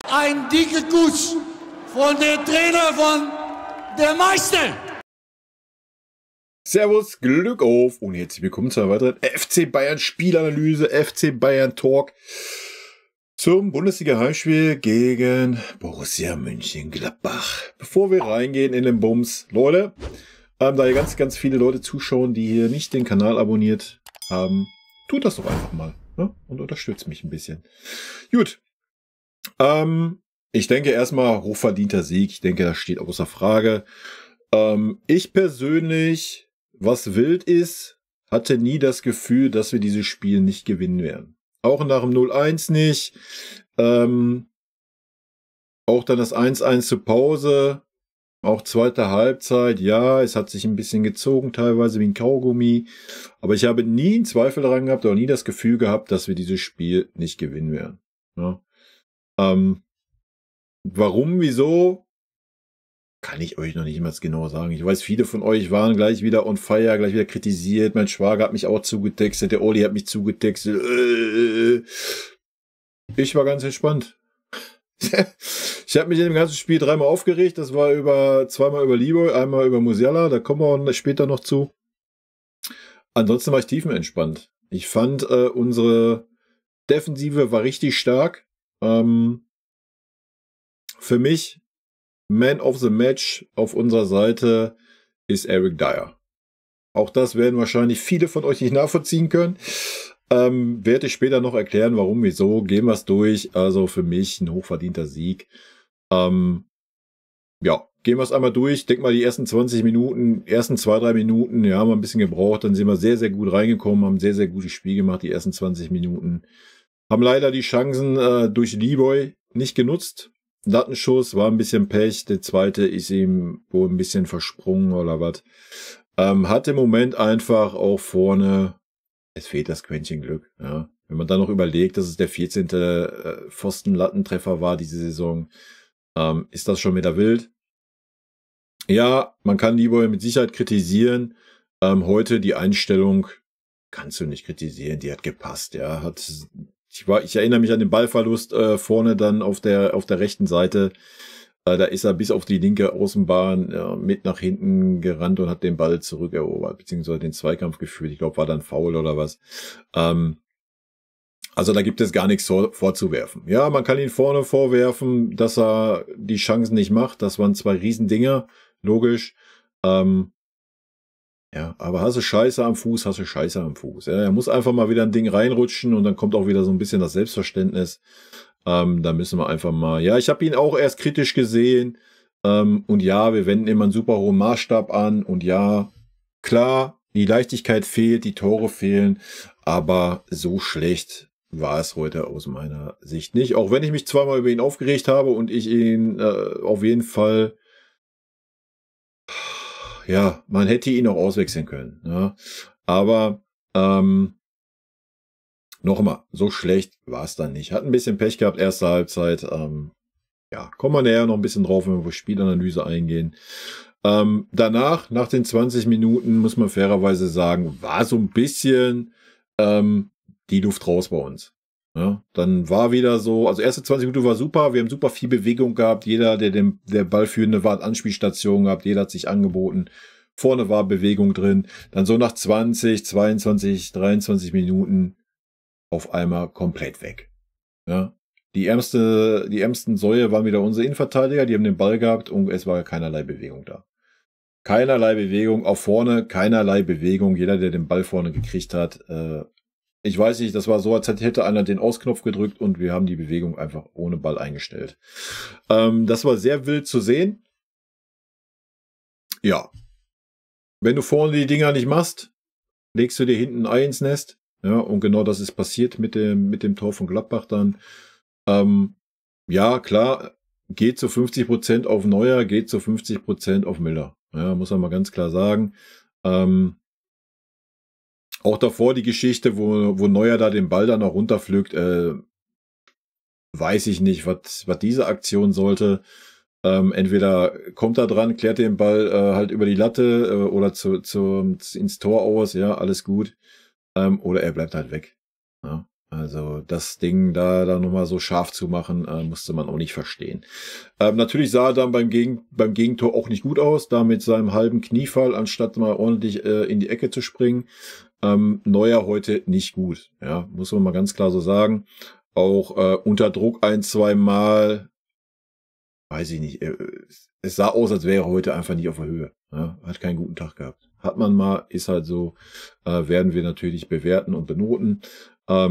Ein dicker Kuss von der Trainer von der Meister. Servus, Glück auf und herzlich willkommen zu einer weiteren FC Bayern Spielanalyse, FC Bayern Talk zum Bundesliga-Heimspiel gegen Borussia Mönchengladbach. Bevor wir reingehen in den Bums, Leute, da hier ganz viele Leute zuschauen, die hier nicht den Kanal abonniert haben, tut das doch einfach mal, ne? Und unterstützt mich ein bisschen. Gut. Ich denke erstmal hochverdienter Sieg. Ich denke, das steht außer Frage. Ich persönlich, was wild ist, hatte nie das Gefühl, dass wir dieses Spiel nicht gewinnen werden. Auch nach dem 0-1 nicht. Auch dann das 1-1 zur Pause. Auch zweite Halbzeit. Ja, es hat sich ein bisschen gezogen, teilweise wie ein Kaugummi. Aber ich habe nie einen Zweifel daran gehabt, oder nie das Gefühl gehabt, dass wir dieses Spiel nicht gewinnen werden. Ja. Warum, wieso, kann ich euch noch nicht immer genau sagen. Ich weiß, viele von euch waren gleich wieder on fire, gleich wieder kritisiert. Mein Schwager hat mich auch zugetextet, der Oli hat mich zugetextet. Ich war ganz entspannt. Ich habe mich in dem ganzen Spiel dreimal aufgeregt. Das war zweimal über Libo, einmal über Musiala. Da kommen wir später noch zu. Ansonsten war ich tiefenentspannt. Ich fand, unsere Defensive war richtig stark. Für mich, Man of the Match auf unserer Seite ist Eric Dier. Auch das werden wahrscheinlich viele von euch nicht nachvollziehen können. Werde ich später noch erklären, warum, wieso. Gehen wir es durch. Also für mich ein hochverdienter Sieg. Ja, gehen wir es einmal durch. Denk mal, die ersten 20 Minuten, ersten 2-3 Minuten, ja, haben wir ein bisschen gebraucht. Dann sind wir sehr, sehr gut reingekommen, haben sehr, sehr gutes Spiel gemacht, die ersten 20 Minuten. Haben leider die Chancen durch Liboy nicht genutzt. Lattenschuss war ein bisschen Pech. Der zweite ist ihm wohl ein bisschen versprungen oder was. Hat im Moment einfach auch vorne, es fehlt das Quäntchen Glück. Ja. Wenn man dann noch überlegt, dass es der 14. Pfosten-Lattentreffer war diese Saison, ist das schon wieder wild. Ja, man kann Liboy mit Sicherheit kritisieren. Heute die Einstellung kannst du nicht kritisieren. Die hat gepasst. Ja, ich erinnere mich an den Ballverlust vorne dann auf der rechten Seite. Da ist er bis auf die linke Außenbahn mit nach hinten gerannt und hat den Ball zurückerobert, beziehungsweise den Zweikampf geführt. Ich glaube, war dann Foul oder was. Also da gibt es gar nichts vorzuwerfen. Ja, man kann ihn vorne vorwerfen, dass er die Chancen nicht macht. Das waren 2 Riesendinger, logisch. Ja, aber hast du Scheiße am Fuß, hast du Scheiße am Fuß. Ja, er muss einfach mal wieder ein Ding reinrutschen und dann kommt auch wieder so ein bisschen das Selbstverständnis. Da müssen wir einfach mal, ja, ich habe ihn auch erst kritisch gesehen. Und ja, wir wenden immer einen super hohen Maßstab an. Und ja, klar, die Leichtigkeit fehlt, die Tore fehlen. Aber so schlecht war es heute aus meiner Sicht nicht. Auch wenn ich mich zweimal über ihn aufgeregt habe und ich ihn auf jeden Fall, ja, man hätte ihn auch auswechseln können. Ja. Aber nochmal, so schlecht war es dann nicht. Hat ein bisschen Pech gehabt, erste Halbzeit. Ja, kommen wir näher noch ein bisschen drauf, wenn wir auf Spielanalyse eingehen. Danach, nach den 20 Minuten, muss man fairerweise sagen, war so ein bisschen die Luft raus bei uns. Ja, dann war wieder so, also erste 20 Minuten war super, wir haben super viel Bewegung gehabt, jeder, der Ballführende war, hat Anspielstation gehabt, jeder hat sich angeboten, vorne war Bewegung drin, dann so nach 20, 22, 23 Minuten auf einmal komplett weg. Ja, die ärmsten Säue waren wieder unsere Innenverteidiger, die haben den Ball gehabt und es war keinerlei Bewegung da. Keinerlei Bewegung, auch vorne keinerlei Bewegung, jeder, der den Ball vorne gekriegt hat, ich weiß nicht, das war so, als hätte einer den Ausknopf gedrückt und wir haben die Bewegung einfach ohne Ball eingestellt. Das war sehr wild zu sehen. Ja. Wenn du vorne die Dinger nicht machst, legst du dir hinten ein Ei ins Nest. Ja, und genau das ist passiert mit dem Tor von Gladbach dann. Ja, klar, geht zu 50% auf Neuer, geht zu 50% auf Müller. Ja, muss man mal ganz klar sagen. Auch davor die Geschichte, wo Neuer da den Ball dann noch runterpflückt, weiß ich nicht, was diese Aktion sollte. Entweder kommt er dran, klärt den Ball halt über die Latte oder ins Tor aus, ja, alles gut. Oder er bleibt halt weg. Ja. Also das Ding da nochmal so scharf zu machen, musste man auch nicht verstehen. Natürlich sah er dann beim Gegentor auch nicht gut aus, da mit seinem halben Kniefall, anstatt mal ordentlich in die Ecke zu springen. Neuer heute nicht gut, ja, muss man mal ganz klar so sagen. Auch unter Druck 1-2 Mal, weiß ich nicht, es sah aus, als wäre er heute einfach nicht auf der Höhe. Ja, hat keinen guten Tag gehabt. Hat man mal, ist halt so, werden wir natürlich bewerten und benoten. Ja,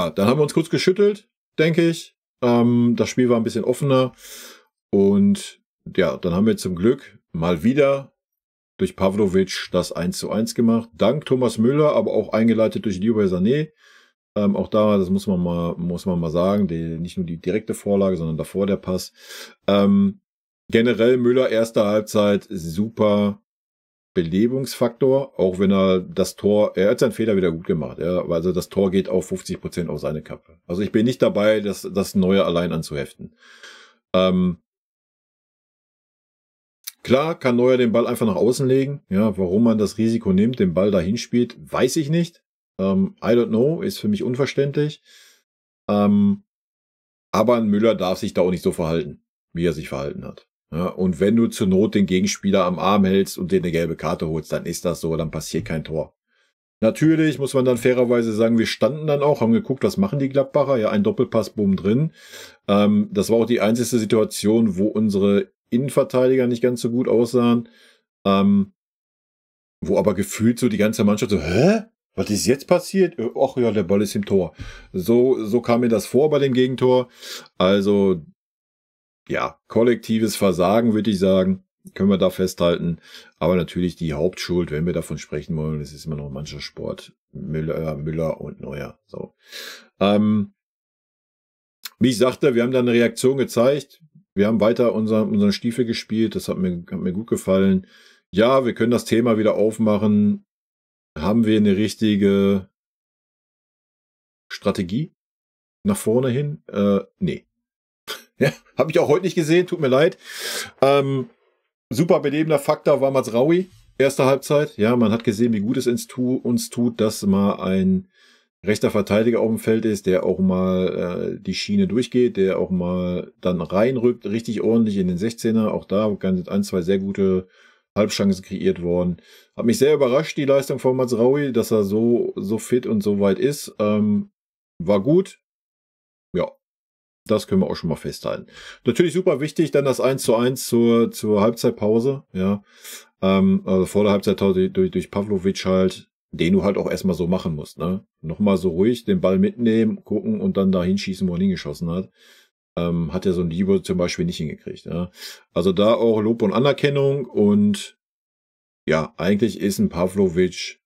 dann haben wir uns kurz geschüttelt, denke ich. Das Spiel war ein bisschen offener. Und ja, dann haben wir zum Glück mal wieder durch Pavlovic das 1:1 gemacht. Dank Thomas Müller, aber auch eingeleitet durch Leroy Sané. Auch da, das muss man mal sagen, nicht nur die direkte Vorlage, sondern davor der Pass. Generell Müller erste Halbzeit super Belebungsfaktor, auch wenn er hat seinen Fehler wieder gut gemacht. Ja, also das Tor geht auf 50% auf seine Kappe. Also ich bin nicht dabei, das Neue allein anzuheften. Klar kann Neuer den Ball einfach nach außen legen. Ja, warum man das Risiko nimmt, den Ball dahin spielt, weiß ich nicht. I don't know, ist für mich unverständlich. Aber ein Müller darf sich da auch nicht so verhalten, wie er sich verhalten hat. Ja, und wenn du zur Not den Gegenspieler am Arm hältst und dir eine gelbe Karte holst, dann ist das so, dann passiert kein Tor. Natürlich muss man dann fairerweise sagen, wir standen dann auch, haben geguckt, was machen die Gladbacher? Ja, ein Doppelpass, bumm, drin. Das war auch die einzige Situation, wo unsere Innenverteidiger nicht ganz so gut aussahen. Wo aber gefühlt so die ganze Mannschaft so, hä? Was ist jetzt passiert? Ach ja, der Ball ist im Tor. So kam mir das vor bei dem Gegentor. Also, ja, kollektives Versagen, würde ich sagen, können wir da festhalten. Aber natürlich die Hauptschuld, wenn wir davon sprechen wollen, das ist immer noch Mannschaftssport. Müller und Neuer. So. Wie ich sagte, wir haben da eine Reaktion gezeigt. Wir haben weiter unseren Stiefel gespielt. Das hat mir gut gefallen. Ja, wir können das Thema wieder aufmachen. Haben wir eine richtige Strategie nach vorne hin? Nee. Ja, habe ich auch heute nicht gesehen, tut mir leid. Super belebender Faktor war Mazraoui, erste Halbzeit. Ja, man hat gesehen, wie gut es uns tut, dass mal ein rechter Verteidiger auf dem Feld ist, der auch mal die Schiene durchgeht, der auch mal dann reinrückt, richtig ordentlich in den 16er. Auch da sind 1, 2 sehr gute Halbchancen kreiert worden. Hat mich sehr überrascht, die Leistung von Mazraoui, dass er so fit und so weit ist. War gut. Ja, das können wir auch schon mal festhalten. Natürlich super wichtig, dann das 1:1 zur Halbzeitpause. Ja, also vor der Halbzeitpause durch Pavlovic halt, den du halt auch erstmal so machen musst. Ne? Nochmal so ruhig den Ball mitnehmen, gucken und dann da hinschießen, wo er hingeschossen hat. Hat ja so ein Libo zum Beispiel nicht hingekriegt. Ja? Also da auch Lob und Anerkennung und ja, eigentlich ist ein Pavlovic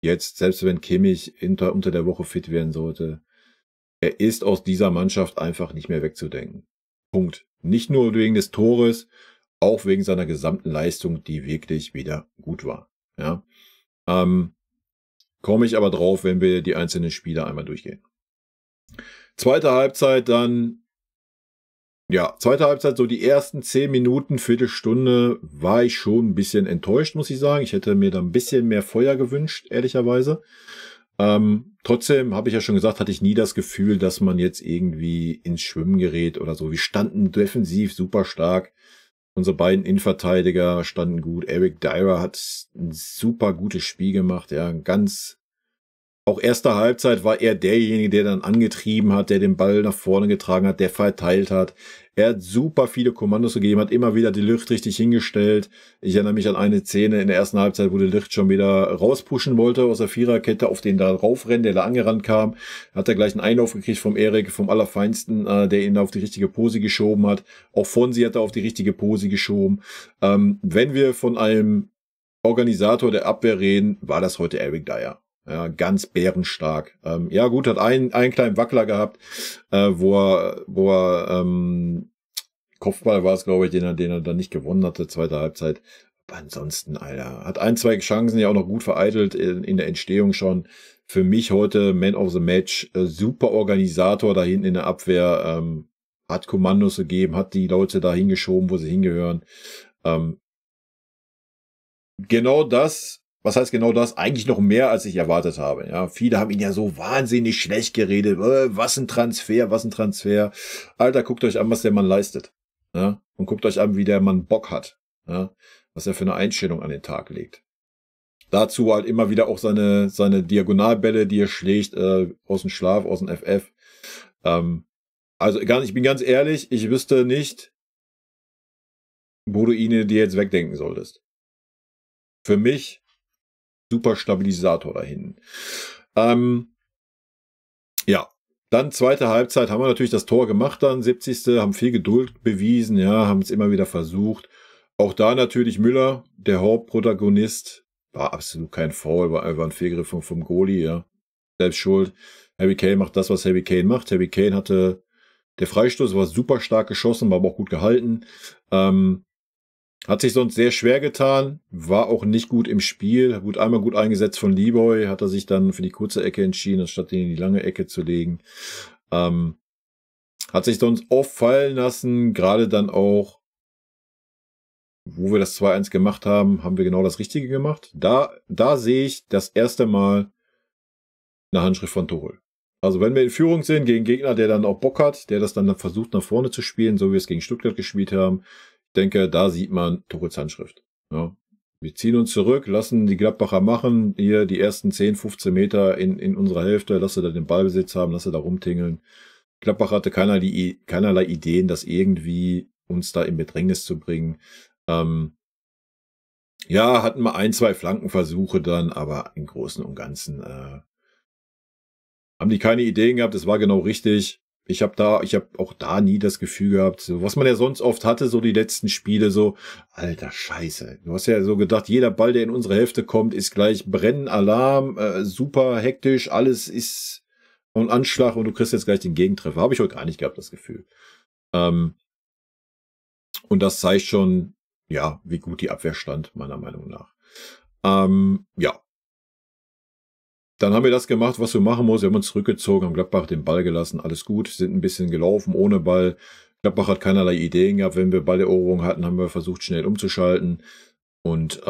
jetzt, selbst wenn Kimmich unter der Woche fit werden sollte, er ist aus dieser Mannschaft einfach nicht mehr wegzudenken. Punkt. Nicht nur wegen des Tores, auch wegen seiner gesamten Leistung, die wirklich wieder gut war. Ja, komme ich aber drauf, wenn wir die einzelnen Spiele einmal durchgehen. Zweite Halbzeit dann, ja, zweite Halbzeit, so die ersten 10 Minuten, Viertelstunde, war ich schon ein bisschen enttäuscht, muss ich sagen. Ich hätte mir da ein bisschen mehr Feuer gewünscht, ehrlicherweise. Trotzdem, habe ich ja schon gesagt, hatte ich nie das Gefühl, dass man jetzt irgendwie ins Schwimmen gerät oder so. Wir standen defensiv super stark. Unsere beiden Innenverteidiger standen gut. Eric Dyer hat ein super gutes Spiel gemacht. Ja, auch erste Halbzeit war er derjenige, der dann angetrieben hat, der den Ball nach vorne getragen hat, der verteilt hat. Er hat super viele Kommandos gegeben, hat immer wieder die Licht richtig hingestellt. Ich erinnere mich an eine Szene in der ersten Halbzeit, wo der Licht schon wieder rauspushen wollte aus der Viererkette, auf den da raufrennen, der da angerannt kam. Hat er gleich einen Einlauf gekriegt vom Erik, vom Allerfeinsten, der ihn da auf die richtige Pose geschoben hat. Auch Fonsi hat er auf die richtige Pose geschoben. Wenn wir von einem Organisator der Abwehr reden, war das heute Eric Dyer. Ja, ganz bärenstark. Ja gut, hat einen kleinen Wackler gehabt, wo er Kopfball war es, glaube ich, den er dann nicht gewonnen hatte, zweite Halbzeit. Aber ansonsten, Alter, hat 1, 2 Chancen ja auch noch gut vereitelt in der Entstehung schon. Für mich heute Man of the Match, super Organisator da hinten in der Abwehr, hat Kommandos gegeben, hat die Leute da hingeschoben, wo sie hingehören. Genau das, was heißt genau das? Eigentlich noch mehr, als ich erwartet habe. Ja, viele haben ihn ja so wahnsinnig schlecht geredet. Was ein Transfer, was ein Transfer. Alter, guckt euch an, was der Mann leistet. Ja? Und guckt euch an, wie der Mann Bock hat. Ja? Was er für eine Einstellung an den Tag legt. Dazu halt immer wieder auch seine Diagonalbälle, die er schlägt, aus dem Schlaf, aus dem FF. Also ich bin ganz ehrlich, ich wüsste nicht, wo du ihn dir jetzt wegdenken solltest. Für mich super Stabilisator da hinten. Ja, dann zweite Halbzeit haben wir natürlich das Tor gemacht dann, 70. Haben viel Geduld bewiesen, ja, haben es immer wieder versucht. Auch da natürlich Müller, der Hauptprotagonist, war absolut kein Foul, war einfach ein Fehlgriff vom Goalie, ja. Selbst schuld. Harry Kane macht das, was Harry Kane macht. Harry Kane hatte, der Freistoß war super stark geschossen, war aber auch gut gehalten. Hat sich sonst sehr schwer getan, war auch nicht gut im Spiel, wurde einmal gut eingesetzt von Leroy, hat er sich dann für die kurze Ecke entschieden, anstatt ihn in die lange Ecke zu legen. Hat sich sonst oft fallen lassen, gerade dann auch, wo wir das 2-1 gemacht haben, haben wir genau das Richtige gemacht. Da sehe ich das erste Mal eine Handschrift von Tuchel. Also wenn wir in Führung sind gegen einen Gegner, der dann auch Bock hat, der das dann versucht nach vorne zu spielen, so wie wir es gegen Stuttgart gespielt haben, ich denke, da sieht man Tuchels Handschrift. Ja. Wir ziehen uns zurück, lassen die Gladbacher machen, hier die ersten 10, 15 Meter in unserer Hälfte, lasse da den Ballbesitz haben, lasse da rumtingeln. Gladbach hatte keinerlei Ideen, das irgendwie uns da in Bedrängnis zu bringen. Ja, hatten wir 1, 2 Flankenversuche dann, aber im Großen und Ganzen haben die keine Ideen gehabt, es war genau richtig. Ich habe auch da nie das Gefühl gehabt, so, was man ja sonst oft hatte, so die letzten Spiele, so, alter Scheiße. Du hast ja so gedacht, jeder Ball, der in unsere Hälfte kommt, ist gleich Brennen, Alarm, super hektisch, alles ist ein Anschlag und du kriegst jetzt gleich den Gegentreffer. Habe ich heute gar nicht gehabt, das Gefühl. Und das zeigt schon, ja, wie gut die Abwehr stand, meiner Meinung nach. Ja. Dann haben wir das gemacht, was wir machen mussten. Wir haben uns zurückgezogen, haben Gladbach den Ball gelassen, alles gut, sind ein bisschen gelaufen ohne Ball. Gladbach hat keinerlei Ideen gehabt. Wenn wir Balleroberung hatten, haben wir versucht, schnell umzuschalten. Und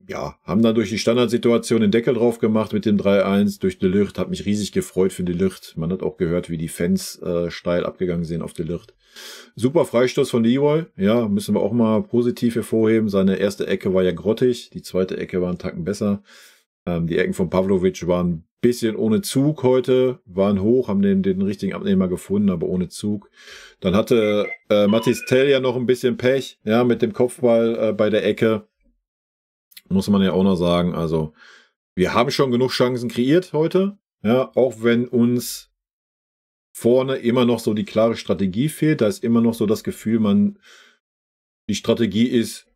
ja, haben dann durch die Standardsituation den Deckel drauf gemacht mit dem 3-1 durch De Ligt. Hat mich riesig gefreut für De Ligt. Man hat auch gehört, wie die Fans steil abgegangen sind auf De Ligt. Super Freistoß von Leroy. Ja, müssen wir auch mal positiv hervorheben. Seine erste Ecke war ja grottig. Die zweite Ecke war einen Tacken besser. Die Ecken von Pavlovic waren ein bisschen ohne Zug heute, waren hoch, haben den richtigen Abnehmer gefunden, aber ohne Zug. Dann hatte Mathis Tell ja noch ein bisschen Pech, ja, mit dem Kopfball bei der Ecke. Muss man ja auch noch sagen. Also, wir haben schon genug Chancen kreiert heute, ja, auch wenn uns vorne immer noch so die klare Strategie fehlt. Da ist immer noch so das Gefühl, die Strategie ist,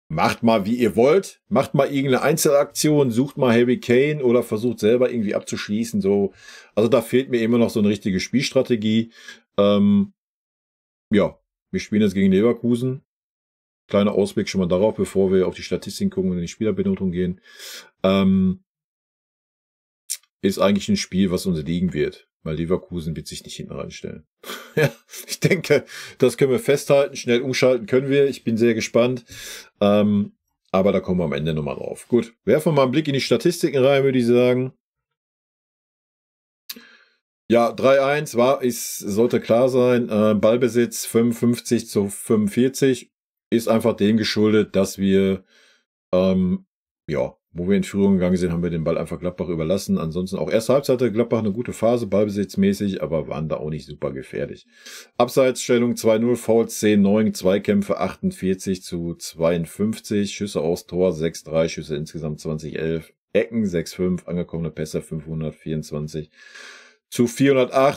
macht mal, wie ihr wollt. Macht mal irgendeine Einzelaktion, sucht mal Harry Kane oder versucht selber irgendwie abzuschließen. So. Also da fehlt mir immer noch so eine richtige Spielstrategie. Ja, wir spielen jetzt gegen Leverkusen. Kleiner Ausblick schon mal darauf, bevor wir auf die Statistiken gucken und in die Spielerbenotung gehen. Ist eigentlich ein Spiel, was uns liegen wird. Weil Leverkusen wird sich nicht hinten reinstellen. Ja, ich denke, das können wir festhalten. Schnell umschalten können wir. Ich bin sehr gespannt. Aber da kommen wir am Ende nochmal drauf. Gut, werfen wir mal einen Blick in die Statistiken rein, würde ich sagen. Ja, 3-1 sollte klar sein. Ballbesitz 55-45 ist einfach dem geschuldet, dass wir wo wir in Führung gegangen sind, haben wir den Ball einfach Gladbach überlassen. Ansonsten auch erste Halbzeit hatte Gladbach eine gute Phase, ballbesitzmäßig, aber waren da auch nicht super gefährlich. Abseitsstellung 2-0, Fouls 10-9, Zweikämpfe 48-52, Schüsse aufs Tor 6-3, Schüsse insgesamt 20-11, Ecken 6-5, angekommene Pässe 524-408,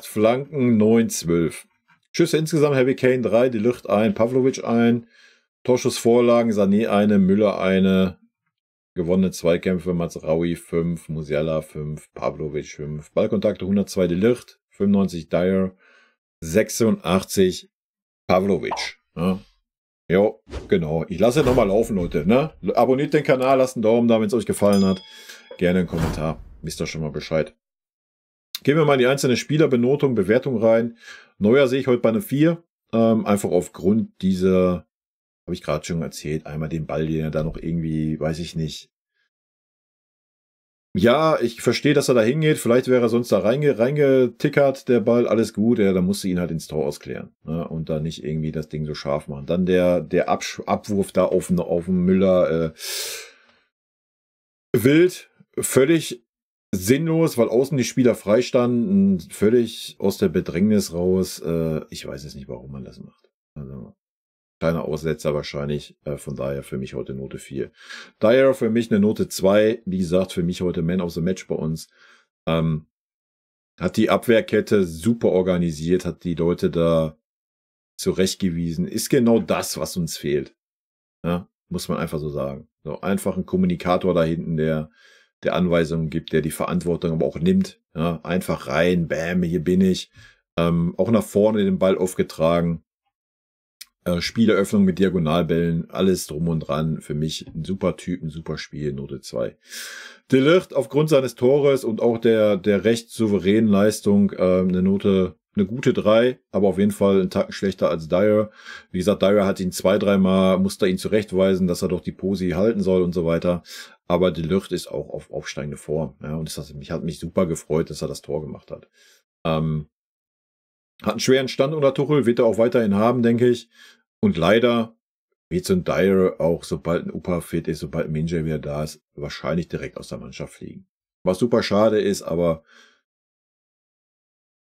Flanken 9-12. Schüsse insgesamt Harry Kane 3, De Ligt 1, Pavlovic 1, Torschussvorlagen Sané 1, Müller 1, gewonnene Zweikämpfe, Mazraoui 5, Musiala 5, Pavlovic 5, Ballkontakte 102 De Ligt, 95 Dyer, 86 Pavlovic. Ja. Jo, genau. Ich lasse nochmal laufen, Leute. Ne? Abonniert den Kanal, lasst einen Daumen da, wenn es euch gefallen hat. Gerne einen Kommentar. Wisst ihr schon mal Bescheid. Gehen wir mal in die einzelne Spielerbenotung, Bewertung rein. Neuer sehe ich heute bei einer 4. Einfach aufgrund dieser, habe ich gerade schon erzählt, einmal den Ball, den er da noch irgendwie, weiß ich nicht, Ja, ich verstehe, dass er da hingeht. Vielleicht wäre er sonst da reingetickert, der Ball, alles gut. Ja, dann musst du ihn halt ins Tor ausklären. Ne? Und da nicht irgendwie das Ding so scharf machen. Dann der Abwurf da auf den Müller. Wild, völlig sinnlos, weil außen die Spieler freistanden. Völlig aus der Bedrängnis raus. Ich weiß es nicht, warum man das macht. Also, kleiner Aussetzer wahrscheinlich, von daher für mich heute Note 4. Dyer für mich eine Note 2, wie gesagt, für mich heute Man of the Match bei uns. Hat die Abwehrkette super organisiert, hat die Leute da zurechtgewiesen. Ist genau das, was uns fehlt. Ja, muss man einfach so sagen. So, einfach ein Kommunikator da hinten, der Anweisungen gibt, der die Verantwortung aber auch nimmt. Ja, einfach rein, bam, hier bin ich. Auch nach vorne den Ball aufgetragen. Spieleröffnung mit Diagonalbällen, alles drum und dran. Für mich ein super Typ, ein super Spiel, Note 2. De Ligt aufgrund seines Tores und auch der recht souveränen Leistung eine gute 3, aber auf jeden Fall einen Tacken schlechter als Dyer. Wie gesagt, Dyer hat ihn 2-3 Mal, musste ihn zurechtweisen, dass er doch die Posi halten soll und so weiter. Aber De Ligt ist auch auf aufsteigende Form. Ja, und hat mich super gefreut, dass er das Tor gemacht hat. Hat einen schweren Stand unter Tuchel, wird er auch weiterhin haben, denke ich. Und leider wird so ein Dyer auch, sobald ein Upa fit ist, sobald ein Minje wieder da ist, wahrscheinlich direkt aus der Mannschaft fliegen. Was super schade ist, aber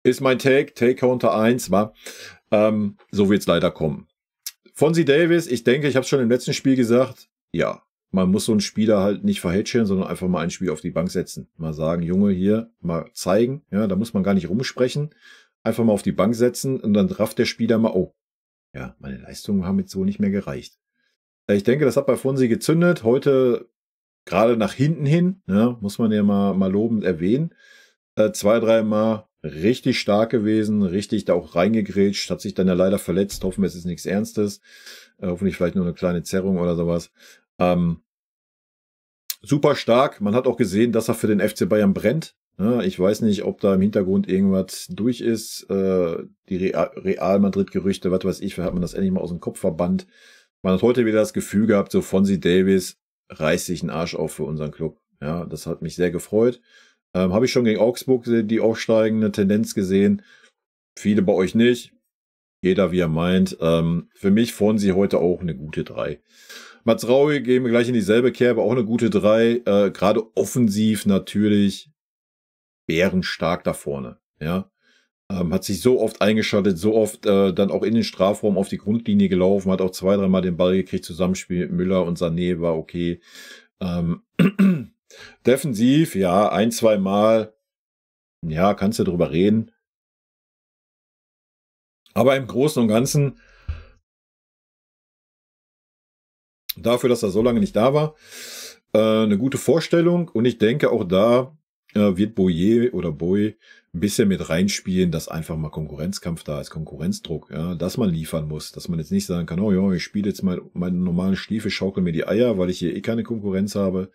ist mein Take-Counter 1, war. So wird es leider kommen. Fonzie Davies, ich denke, ich habe es schon im letzten Spiel gesagt, ja, man muss so einen Spieler halt nicht verhätscheln, sondern einfach mal ein Spiel auf die Bank setzen. Mal sagen, Junge, hier, mal zeigen. Ja, da muss man gar nicht rumsprechen. Einfach mal auf die Bank setzen und dann rafft der Spieler mal, oh, ja, meine Leistungen haben jetzt so nicht mehr gereicht. Ich denke, das hat bei Fonzie gezündet. Heute gerade nach hinten hin, ja, muss man ja mal lobend erwähnen. 2-3 Mal richtig stark gewesen, richtig da auch reingegrätscht, hat sich dann ja leider verletzt. Hoffen wir, es ist nichts Ernstes. Hoffentlich vielleicht nur eine kleine Zerrung oder sowas. Super stark. Man hat auch gesehen, dass er für den FC Bayern brennt. Ja, ich weiß nicht, ob da im Hintergrund irgendwas durch ist. Die Real Madrid-Gerüchte, was weiß ich, hat man das endlich mal aus dem Kopf verbannt. Man hat heute wieder das Gefühl gehabt, so Fonzie Davies reißt sich einen Arsch auf für unseren Club. Ja, das hat mich sehr gefreut. Habe ich schon gegen Augsburg die aufsteigende Tendenz gesehen. Viele bei euch nicht. Jeder wie er meint. Für mich Fonzie heute auch eine gute 3. Mazraoui gehen wir gleich in dieselbe Kerbe, auch eine gute 3. Gerade offensiv natürlich bärenstark da vorne. Ja, hat sich so oft eingeschaltet, so oft dann auch in den Strafraum auf die Grundlinie gelaufen, hat auch 2-3 Mal den Ball gekriegt, Zusammenspiel mit Müller und Sané war okay. Defensiv, ja, 1-2 Mal, ja, kannst du drüber reden. Aber im Großen und Ganzen, dafür, dass er so lange nicht da war, eine gute Vorstellung. Und ich denke, auch da wird Boye ein bisschen mit reinspielen, dass einfach mal Konkurrenzkampf da ist, Konkurrenzdruck, ja, dass man liefern muss, dass man jetzt nicht sagen kann, oh ja, ich spiele jetzt mal meinen normalen Stiefel, schaukel mir die Eier, weil ich hier keine Konkurrenz habe.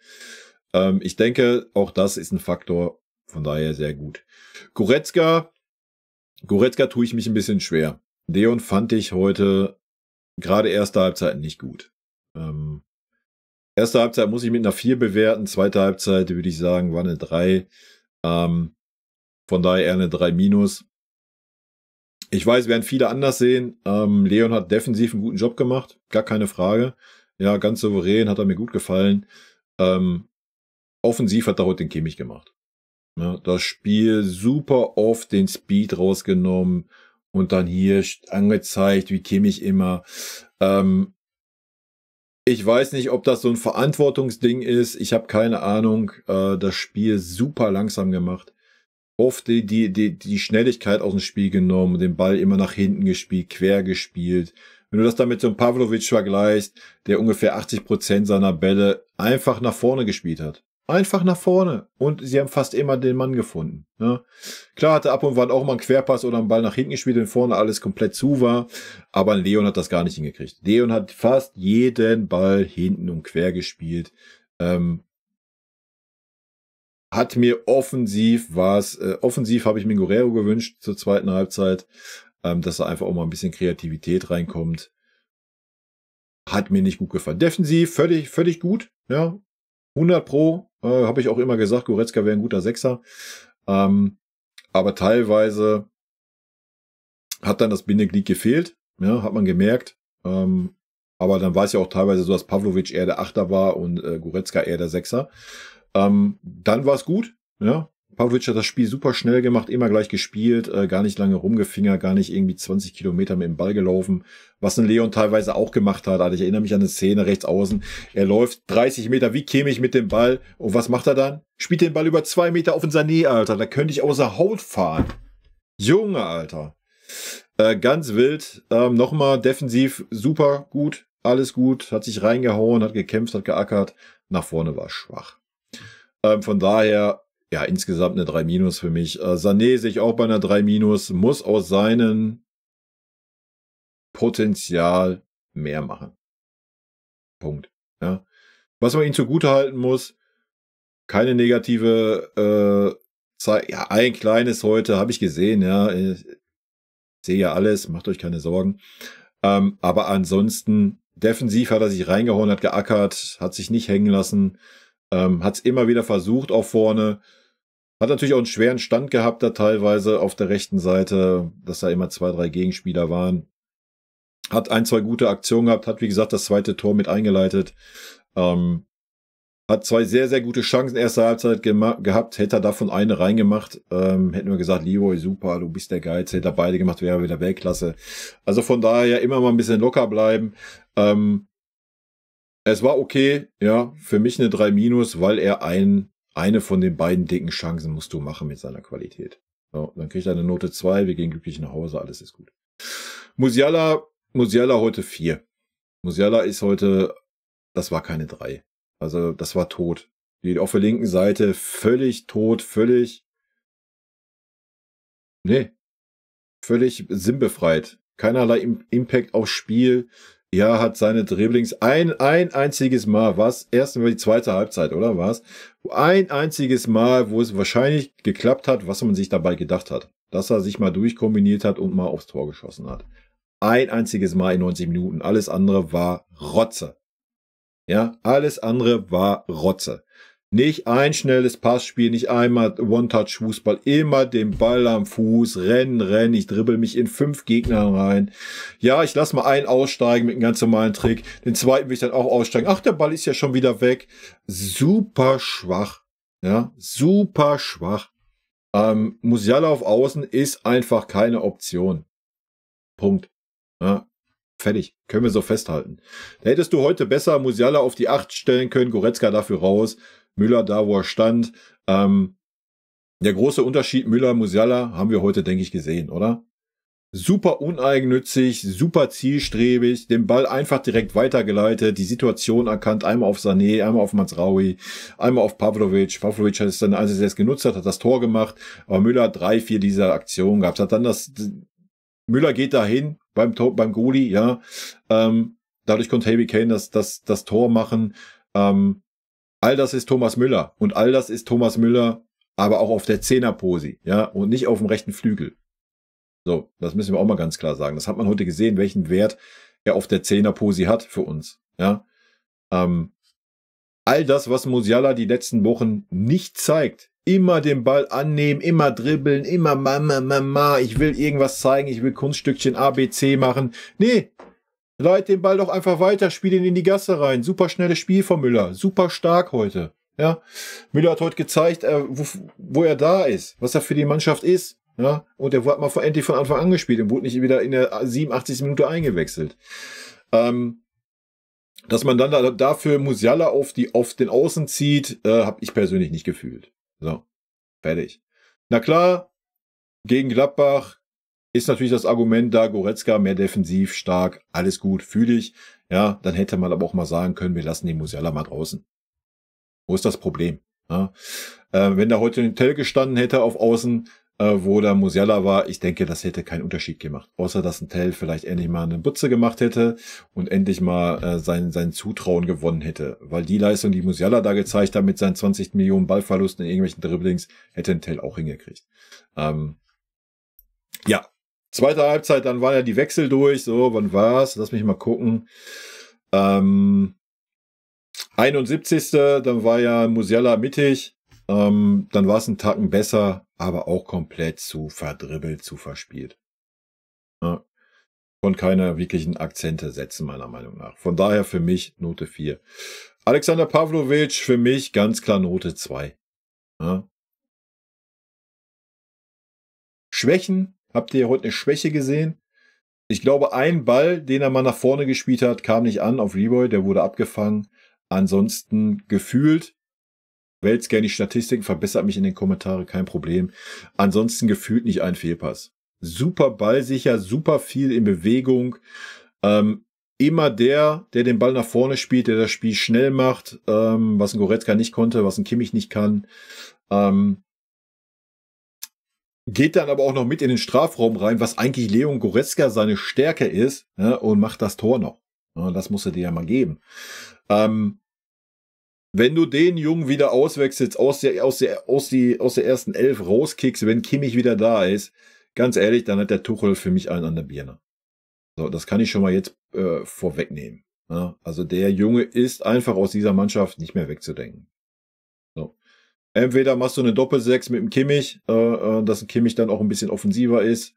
Ich denke, auch das ist ein Faktor, von daher sehr gut. Goretzka tue ich mich ein bisschen schwer. Deon fand ich heute gerade erste Halbzeit nicht gut. Erste Halbzeit muss ich mit einer 4 bewerten, zweite Halbzeit würde ich sagen, war eine 3. Von daher eher eine 3-. Ich weiß, werden viele anders sehen. Leon hat defensiv einen guten Job gemacht, gar keine Frage. Ja, ganz souverän, hat er mir gut gefallen. Offensiv hat er heute den Kimmich gemacht. Ja, das Spiel super oft den Speed rausgenommen und dann hier angezeigt, wie Kimmich immer. Ich weiß nicht, ob das so ein Verantwortungsding ist. Ich habe keine Ahnung. Das Spiel super langsam gemacht. Oft die Schnelligkeit aus dem Spiel genommen, den Ball immer nach hinten gespielt, quer gespielt. Wenn du das dann mit so einem Pavlovic vergleichst, der ungefähr 80% seiner Bälle einfach nach vorne gespielt hat. Einfach nach vorne. Und sie haben fast immer den Mann gefunden. Ne? Klar hatte ab und wann auch mal einen Querpass oder einen Ball nach hinten gespielt, wenn vorne alles komplett zu war. Aber Leon hat das gar nicht hingekriegt. Leon hat fast jeden Ball hinten und quer gespielt. Hat mir offensiv habe ich mir Guerrero gewünscht zur zweiten Halbzeit, dass da einfach auch mal ein bisschen Kreativität reinkommt. Hat mir nicht gut gefallen. Defensiv völlig gut, ja. 100 Pro, habe ich auch immer gesagt, Goretzka wäre ein guter Sechser. Aber teilweise hat dann das Bindeglied gefehlt, ja, hat man gemerkt. Aber dann war es ja auch teilweise so, dass Pavlovic eher der Achter war und Goretzka eher der Sechser. Dann war es gut, ja. Pavlovic hat das Spiel super schnell gemacht, immer gleich gespielt, gar nicht lange rumgefingert, gar nicht irgendwie 20 Kilometer mit dem Ball gelaufen, was ein Leon teilweise auch gemacht hat. Also ich erinnere mich an eine Szene rechts außen. Er läuft 30 Meter wie Kimmich mit dem Ball. Und was macht er dann? Spielt den Ball über 2 Meter auf den Sané, Alter. Da könnte ich außer Haut fahren. Junge, Alter. Ganz wild. Nochmal defensiv super gut. Alles gut. Hat sich reingehauen, hat gekämpft, hat geackert. Nach vorne war schwach. Von daher, ja, insgesamt eine 3- für mich. Sané sehe ich auch bei einer 3-, muss aus seinem Potenzial mehr machen. Punkt. Ja. Was man ihm zugutehalten muss, keine negative Zeit. Ja, ein kleines heute habe ich gesehen, ja. Ich sehe ja alles, macht euch keine Sorgen. Aber ansonsten, defensiv hat er sich reingehauen, hat geackert, hat sich nicht hängen lassen, hat es immer wieder versucht, auch vorne. Hat natürlich auch einen schweren Stand gehabt, da teilweise auf der rechten Seite, dass da immer 2, 3 Gegenspieler waren. Hat 1, 2 gute Aktionen gehabt, hat wie gesagt das zweite Tor mit eingeleitet. Hat 2 sehr, sehr gute Chancen erster Halbzeit gehabt. Hätte er davon eine reingemacht, hätten wir gesagt, Leroy, super, du bist der Geiz. Hätte er beide gemacht, wäre wieder Weltklasse. Also von daher immer mal ein bisschen locker bleiben. Es war okay, ja, für mich eine 3-, weil er eine von den beiden dicken Chancen musst du machen mit seiner Qualität. So, dann kriegt er eine Note 2, wir gehen glücklich nach Hause, alles ist gut. Musiala heute 4. Musiala ist heute, das war keine 3. Also das war tot. Die auf der linken Seite völlig tot, völlig sinnbefreit. Keinerlei Impact aufs Spiel. Ja, hat seine Dribblings ein einziges Mal, was? Erst über die zweite Halbzeit, oder was? Ein einziges Mal, wo es wahrscheinlich geklappt hat, was man sich dabei gedacht hat. Dass er sich mal durchkombiniert hat und mal aufs Tor geschossen hat. Ein einziges Mal in 90 Minuten. Alles andere war Rotze. Ja, alles andere war Rotze. Nicht ein schnelles Passspiel, nicht einmal One-Touch-Fußball, immer den Ball am Fuß, rennen, ich dribbel mich in 5 Gegner rein. Ja, ich lasse mal einen aussteigen mit einem ganz normalen Trick, den zweiten will ich dann auch aussteigen. Ach, der Ball ist ja schon wieder weg. Super schwach, ja, super schwach. Musiala auf Außen ist einfach keine Option. Punkt. Ja. Fertig. Können wir so festhalten. Da hättest du heute besser Musiala auf die 8 stellen können, Goretzka dafür raus, Müller da, wo er stand. Der große Unterschied Müller-Musiala haben wir heute, denke ich, gesehen, oder? Super uneigennützig, super zielstrebig, den Ball einfach direkt weitergeleitet, die Situation erkannt, einmal auf Sané, einmal auf Mazraoui, einmal auf Pavlovic. Pavlovic hat es dann, als er es genutzt hat, das Tor gemacht, aber Müller hat 3, 4 dieser Aktionen gehabt, hat dann Müller geht dahin beim Goalie, ja. Dadurch konnte Harry Kane das Tor machen. All das ist Thomas Müller. Und all das ist Thomas Müller, aber auch auf der 10er-Posi, ja, und nicht auf dem rechten Flügel. So, das müssen wir auch mal ganz klar sagen. Das hat man heute gesehen, welchen Wert er auf der 10er-Posi hat für uns, ja. All das, was Musiala die letzten Wochen nicht zeigt, immer den Ball annehmen, immer dribbeln, immer Mama, ich will irgendwas zeigen, ich will Kunststückchen A, B, C machen. Nee, leit den Ball doch einfach weiter, spiel ihn in die Gasse rein. Super schnelles Spiel von Müller, super stark heute. Ja, Müller hat heute gezeigt, wo er da ist, was er für die Mannschaft ist. Ja, und er wurde mal endlich von Anfang an gespielt und wurde nicht wieder in der 87. Minute eingewechselt. Dass man dann dafür Musiala auf den Außen zieht, habe ich persönlich nicht gefühlt. So, fertig. Na klar, gegen Gladbach ist natürlich das Argument da, Goretzka mehr defensiv, stark, alles gut, fühle ich. Ja, dann hätte man aber auch mal sagen können, wir lassen den Musiala mal draußen. Wo ist das Problem? Ja, wenn da heute ein Tell gestanden hätte auf Außen, wo da Musiala war, ich denke, das hätte keinen Unterschied gemacht. Außer, dass ein Tell vielleicht endlich mal eine Butze gemacht hätte und endlich mal sein Zutrauen gewonnen hätte. Weil die Leistung, die Musiala da gezeigt hat mit seinen 20 Millionen Ballverlusten in irgendwelchen Dribblings, hätte ein Tell auch hingekriegt. Ja, zweite Halbzeit, dann waren ja die Wechsel durch. So, wann war's? Lass mich mal gucken. 71. Dann war ja Musiala mittig. Dann war es einen Tacken besser, aber auch komplett zu verdribbelt, zu verspielt. Ja. Konnte keine wirklichen Akzente setzen, meiner Meinung nach. Von daher für mich Note 4. Alexander Pavlovic für mich ganz klar Note 2. Ja. Schwächen, habt ihr heute eine Schwäche gesehen? Ich glaube, ein Ball, den er mal nach vorne gespielt hat, kam nicht an auf Leroy, der wurde abgefangen. Ansonsten gefühlt, wählt gerne die Statistiken, verbessert mich in den Kommentaren, kein Problem. Ansonsten gefühlt nicht ein Fehlpass. Super ballsicher, super viel in Bewegung. Immer der den Ball nach vorne spielt, der das Spiel schnell macht, was ein Goretzka nicht konnte, was ein Kimmich nicht kann. Geht dann aber auch noch mit in den Strafraum rein, was eigentlich Leon Goretzka seine Stärke ist, ja, und macht das Tor noch. Ja, das muss er dir ja mal geben. Wenn du den Jungen wieder auswechselst, aus der ersten 11 rauskickst, wenn Kimmich wieder da ist, ganz ehrlich, dann hat der Tuchel für mich einen an der Birne. So, das kann ich schon mal jetzt vorwegnehmen. Ja, also der Junge ist einfach aus dieser Mannschaft nicht mehr wegzudenken. So. Entweder machst du eine Doppel-6 mit dem Kimmich, dass ein Kimmich dann auch ein bisschen offensiver ist.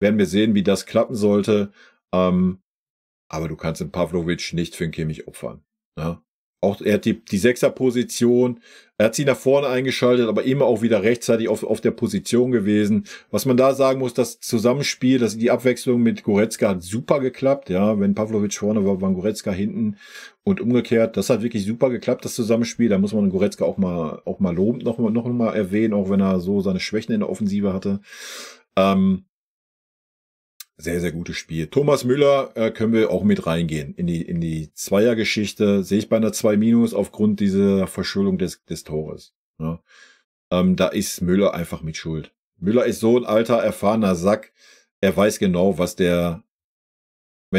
Werden wir sehen, wie das klappen sollte. Aber du kannst den Pavlovic nicht für den Kimmich opfern. Ja. Auch er hat die Sechser-Position, er hat sie nach vorne eingeschaltet, aber immer auch wieder rechtzeitig auf der Position gewesen. Was man da sagen muss, das Zusammenspiel, die Abwechslung mit Goretzka hat super geklappt. Ja, wenn Pavlovic vorne war, war Goretzka hinten und umgekehrt. Das hat wirklich super geklappt, das Zusammenspiel. Da muss man Goretzka auch mal lobend noch mal erwähnen, auch wenn er so seine Schwächen in der Offensive hatte. Sehr, sehr gutes Spiel. Thomas Müller können wir auch mit reingehen in die Zweiergeschichte. Sehe ich bei einer 2- aufgrund dieser Verschuldung des Tores. Ja. Da ist Müller einfach mit Schuld. Müller ist so ein alter, erfahrener Sack. Er weiß genau, wenn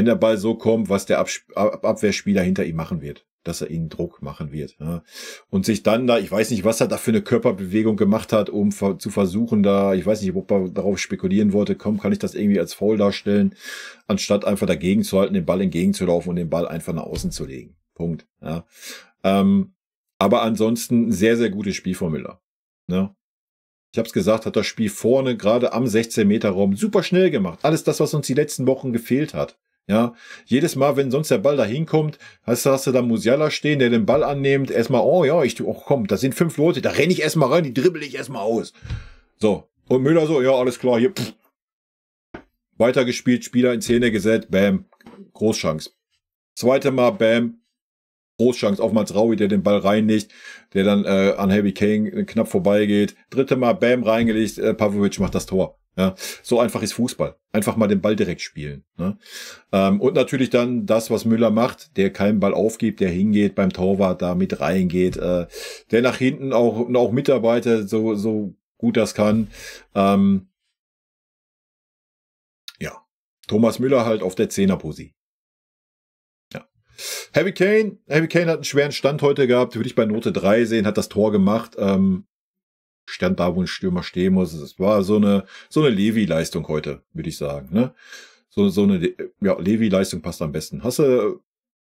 der Ball so kommt, was der Abwehrspieler hinter ihm machen wird. Dass er ihnen Druck machen wird. Ja. Und sich dann ich weiß nicht, was er da für eine Körperbewegung gemacht hat, um zu versuchen, ich weiß nicht, ob er darauf spekulieren wollte, kann ich das irgendwie als Foul darstellen, anstatt einfach dagegen zu halten, den Ball entgegenzulaufen und den Ball einfach nach außen zu legen. Punkt. Ja. Aber ansonsten ein sehr, sehr gutes Spiel von Müller. Ja. Ich habe es gesagt, hat das Spiel vorne, gerade am 16-Meter-Raum, super schnell gemacht. Alles das, was uns die letzten Wochen gefehlt hat. Ja, jedes Mal, wenn sonst der Ball da hinkommt, hast du dann Musiala stehen, der den Ball annimmt, erstmal, komm, da sind 5 Leute, da renne ich erstmal rein, die dribbel ich erstmal aus. So, und Müller so, ja, alles klar, hier, weitergespielt, Spieler in Szene gesetzt, bam, Großchance. Zweite Mal, bam, Großchance auf Mazraoui, der den Ball reinlegt, der dann an Harry Kane knapp vorbeigeht. Dritte Mal, bam, reingelegt, Pavlovic macht das Tor. Ja, so einfach ist Fußball. Einfach mal den Ball direkt spielen. Ne? Und natürlich dann das, was Müller macht, der keinen Ball aufgibt, der hingeht beim Torwart, da mit reingeht, der nach hinten auch mitarbeitet, so gut das kann. Ja, Thomas Müller halt auf der 10er-Posi. Ja. Harry Kane hat einen schweren Stand heute gehabt, würde ich bei Note 3 sehen, hat das Tor gemacht. Stand da, wo ein Stürmer stehen muss. Es war so eine Levi-Leistung heute, würde ich sagen. Ne? So eine Levi-Leistung passt am besten. Hast du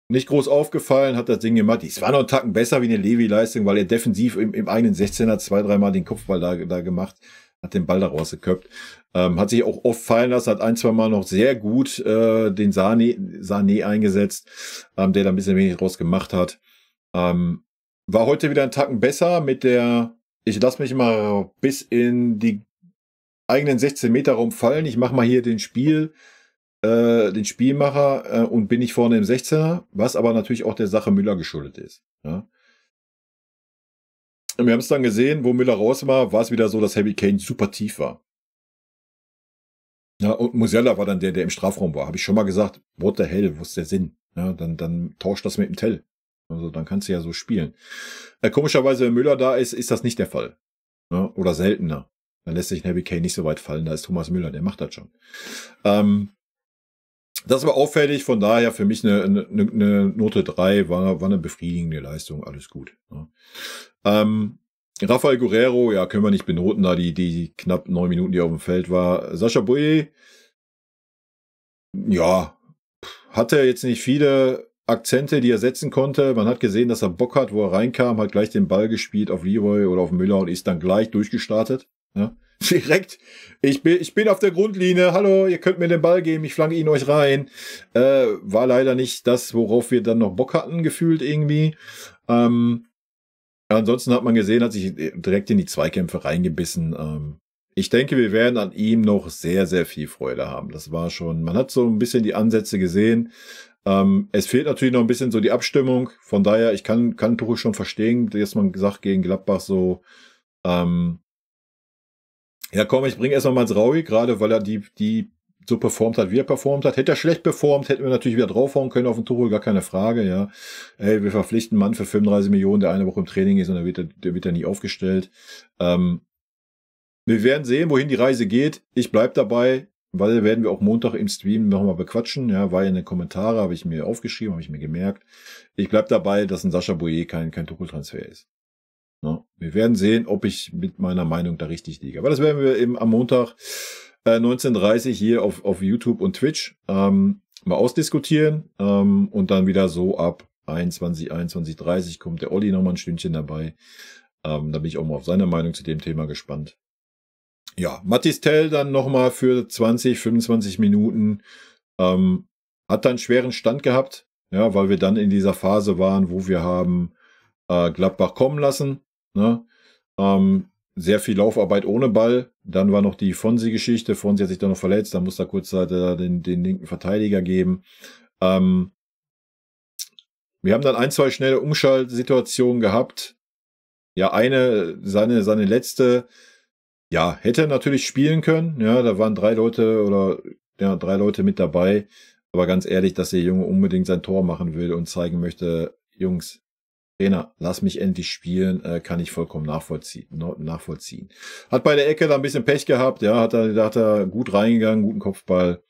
nicht groß aufgefallen, hat das Ding gemacht. Es war noch einen Tacken besser wie eine Levi-Leistung, weil er defensiv im eigenen 16er 2-3 Mal den Kopfball da gemacht, hat den Ball da rausgeköpft. Hat sich auch oft fallen lassen, hat 1-2 Mal noch sehr gut den Sané eingesetzt, der da ein bisschen wenig draus gemacht hat. War heute wieder einen Tacken besser mit ich lasse mich mal bis in die eigenen 16-Meter-Raum fallen. Ich mache mal hier den Spielmacher und bin nicht vorne im 16er, was aber natürlich auch der Sache Müller geschuldet ist. Ja. Wir haben es dann gesehen, wo Müller raus war es wieder so, dass Harry Kane super tief war. Ja, und Musiala war dann der im Strafraum war. Habe ich schon mal gesagt, what the hell, wo ist der Sinn? Ja, dann tauscht das mit dem Tell. Also dann kannst du ja so spielen. Komischerweise, wenn Müller da ist das nicht der Fall. Ja, oder seltener. Dann lässt sich Harry Kane nicht so weit fallen. Da ist Thomas Müller, der macht das schon. Das war auffällig, von daher für mich eine Note 3, war eine befriedigende Leistung, alles gut. Ja. Rafael Guerrero, ja, können wir nicht benoten, da die knapp 9 Minuten, die auf dem Feld war. Sascha Boye, ja, hatte jetzt nicht viele Akzente, die er setzen konnte. Man hat gesehen, dass er Bock hat, wo er reinkam, hat gleich den Ball gespielt auf Leroy oder auf Müller und ist dann gleich durchgestartet. Ja. Direkt, ich bin auf der Grundlinie, hallo, ihr könnt mir den Ball geben, ich flanke ihn euch rein. War leider nicht das, worauf wir dann noch Bock hatten, gefühlt irgendwie. Ansonsten hat man gesehen, hat sich direkt in die Zweikämpfe reingebissen. Ich denke, wir werden an ihm noch sehr, sehr viel Freude haben. Das war schon, man hat so ein bisschen die Ansätze gesehen. Es fehlt natürlich noch ein bisschen so die Abstimmung. Von daher, ich kann Tuchel schon verstehen, dass man gesagt gegen Gladbach so, ja komm, ich bringe erstmal Mazraoui, gerade weil er die so performt hat, wie er performt hat. Hätte er schlecht performt, hätten wir natürlich wieder draufhauen können auf den Tuchel, gar keine Frage, ja. Ey, wir verpflichten einen Mann für 35 Millionen, der eine Woche im Training ist und der wird nie aufgestellt. Wir werden sehen, wohin die Reise geht. Ich bleib dabei, weil werden wir auch Montag im Stream nochmal bequatschen. Ja, war ja in den Kommentaren, habe ich mir aufgeschrieben, habe ich mir gemerkt. Ich bleib dabei, dass ein Sascha Boye kein Tuchel-Transfer ist. Ja, wir werden sehen, ob ich mit meiner Meinung da richtig liege. Aber das werden wir eben am Montag 19:30 hier auf YouTube und Twitch mal ausdiskutieren. Und dann wieder so ab 21:30 kommt der Olli nochmal ein Stündchen dabei. Da bin ich auch mal auf seine Meinung zu dem Thema gespannt. Ja, Mathys Tel dann nochmal für 20, 25 Minuten. Hat dann schweren Stand gehabt, ja, weil wir dann in dieser Phase waren, wo wir haben Gladbach kommen lassen. Ne? Sehr viel Laufarbeit ohne Ball. Dann war noch die Fonsi-Geschichte. Fonsi hat sich dann noch verletzt. Da muss er kurz den linken Verteidiger geben. Wir haben dann 1, 2 schnelle Umschaltsituationen gehabt. Ja, seine letzte, ja, hätte er natürlich spielen können. Ja, da waren 3 Leute mit dabei. Aber ganz ehrlich, dass der Junge unbedingt sein Tor machen will und zeigen möchte, Jungs, Trainer, lass mich endlich spielen, kann ich vollkommen nachvollziehen. Hat bei der Ecke da ein bisschen Pech gehabt, ja, hat er gut reingegangen, guten Kopfball.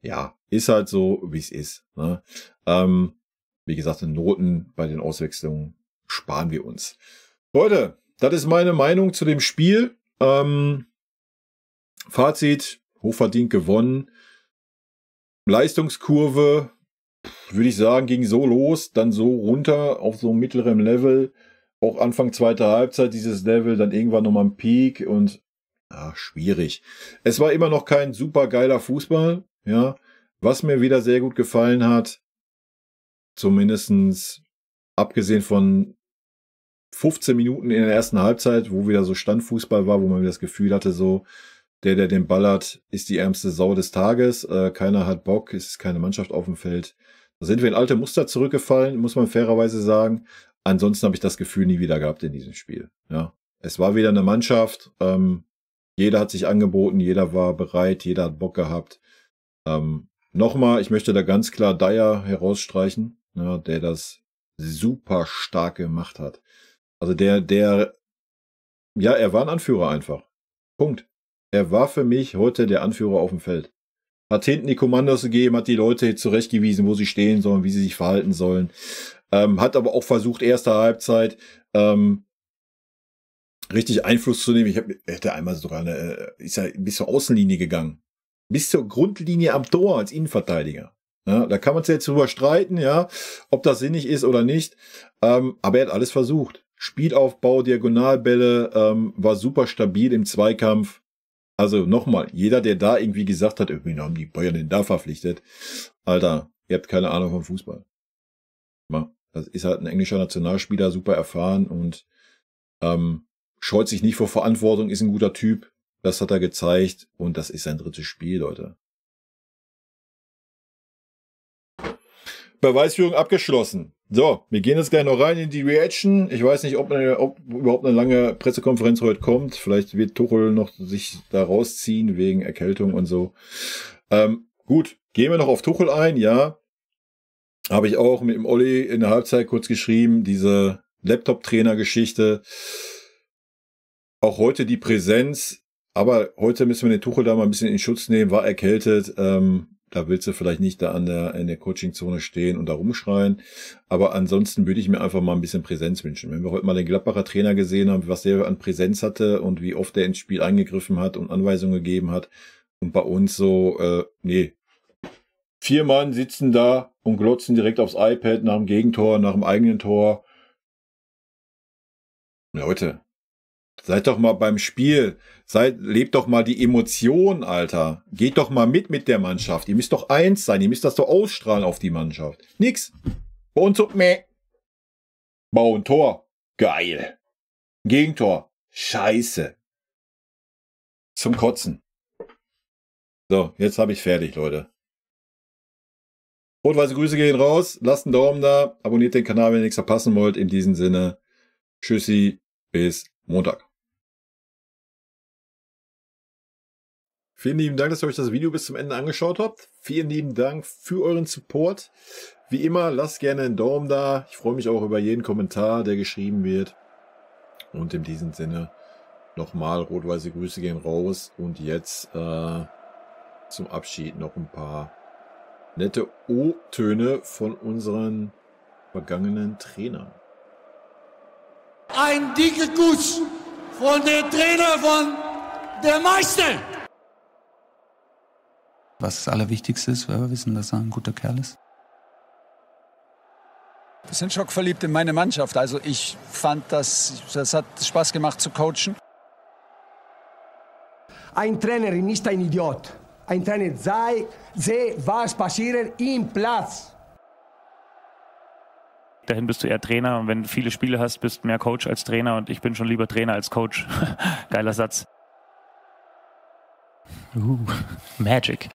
Ja, ist halt so, wie es ist. Ne? Wie gesagt, in Noten bei den Auswechslungen sparen wir uns. Leute, das ist meine Meinung zu dem Spiel. Fazit, hochverdient gewonnen. Leistungskurve, würde ich sagen, ging so los, dann so runter auf so mittlerem Level. Auch Anfang zweiter Halbzeit dieses Level, dann irgendwann nochmal ein Peak und schwierig. Es war immer noch kein super geiler Fußball, ja. Was mir wieder sehr gut gefallen hat, zumindestens abgesehen von 15 Minuten in der ersten Halbzeit, wo wieder so Standfußball war, wo man wieder das Gefühl hatte, so, der den Ball hat, ist die ärmste Sau des Tages. Keiner hat Bock, es ist keine Mannschaft auf dem Feld. Da sind wir in alte Muster zurückgefallen, muss man fairerweise sagen. Ansonsten habe ich das Gefühl nie wieder gehabt in diesem Spiel. Ja, es war wieder eine Mannschaft. Jeder hat sich angeboten, jeder war bereit, jeder hat Bock gehabt. Nochmal, ich möchte da ganz klar Dyer herausstreichen, ja, der das super stark gemacht hat. Also er war ein Anführer einfach. Punkt. Er war für mich heute der Anführer auf dem Feld. Hat hinten die Kommandos gegeben, hat die Leute zurechtgewiesen, wo sie stehen sollen, wie sie sich verhalten sollen. Hat aber auch versucht, erste Halbzeit richtig Einfluss zu nehmen. Hätte einmal sogar ist ja bis zur Außenlinie gegangen. Bis zur Grundlinie am Tor als Innenverteidiger. Ja, da kann man jetzt drüber streiten, ja, ob das sinnig ist oder nicht. Aber er hat alles versucht. Spielaufbau, Diagonalbälle, war super stabil im Zweikampf. Also nochmal, jeder, der da irgendwie gesagt hat, irgendwie haben die Bayern den da verpflichtet. Alter, ihr habt keine Ahnung vom Fußball. Das ist halt ein englischer Nationalspieler, super erfahren und scheut sich nicht vor Verantwortung, ist ein guter Typ. Das hat er gezeigt und das ist sein drittes Spiel, Leute. Beweisführung abgeschlossen. So, wir gehen jetzt gleich noch rein in die Reaction. Ich weiß nicht, ob überhaupt eine lange Pressekonferenz heute kommt. Vielleicht wird Tuchel noch sich da rausziehen wegen Erkältung und so. Gut, gehen wir noch auf Tuchel ein. Ja, habe ich auch mit dem Olli in der Halbzeit kurz geschrieben. Diese Laptop-Trainer-Geschichte. Auch heute die Präsenz. Aber heute müssen wir den Tuchel da mal ein bisschen in Schutz nehmen. War erkältet. Da willst du vielleicht nicht da in der Coaching-Zone stehen und da rumschreien. Aber ansonsten würde ich mir einfach mal ein bisschen Präsenz wünschen. Wenn wir heute mal den Gladbacher Trainer gesehen haben, was der an Präsenz hatte und wie oft er ins Spiel eingegriffen hat und Anweisungen gegeben hat. Und bei uns so, 4 Mann sitzen da und glotzen direkt aufs iPad nach dem Gegentor, nach dem eigenen Tor. Leute, seid doch mal beim Spiel. Lebt doch mal die Emotion, Alter. Geht doch mal mit der Mannschaft. Ihr müsst doch eins sein. Ihr müsst das doch ausstrahlen auf die Mannschaft. Nix. Bei uns so, meh. Bau ein Tor. Geil. Gegentor. Scheiße. Zum Kotzen. So, jetzt habe ich fertig, Leute. Rot-weiße Grüße gehen raus. Lasst einen Daumen da. Abonniert den Kanal, wenn ihr nichts verpassen wollt. In diesem Sinne. Tschüssi. Bis Montag. Vielen lieben Dank, dass ihr euch das Video bis zum Ende angeschaut habt. Vielen lieben Dank für euren Support. Wie immer, lasst gerne einen Daumen da. Ich freue mich auch über jeden Kommentar, der geschrieben wird. Und in diesem Sinne nochmal rot-weiße Grüße gehen raus. Und jetzt zum Abschied noch ein paar nette O-Töne von unseren vergangenen Trainern. Ein dicker Kuss von dem Trainer von der Meister. Was das Allerwichtigste ist, weil wir wissen, dass er ein guter Kerl ist. Wir sind schockverliebt in meine Mannschaft. Also ich fand, das hat Spaß gemacht zu coachen. Ein Trainer ist ein Idiot. Ein Trainer sehe, was passiert im Platz. Dahin bist du eher Trainer und wenn du viele Spiele hast, bist du mehr Coach als Trainer und ich bin schon lieber Trainer als Coach. Geiler Satz. Magic.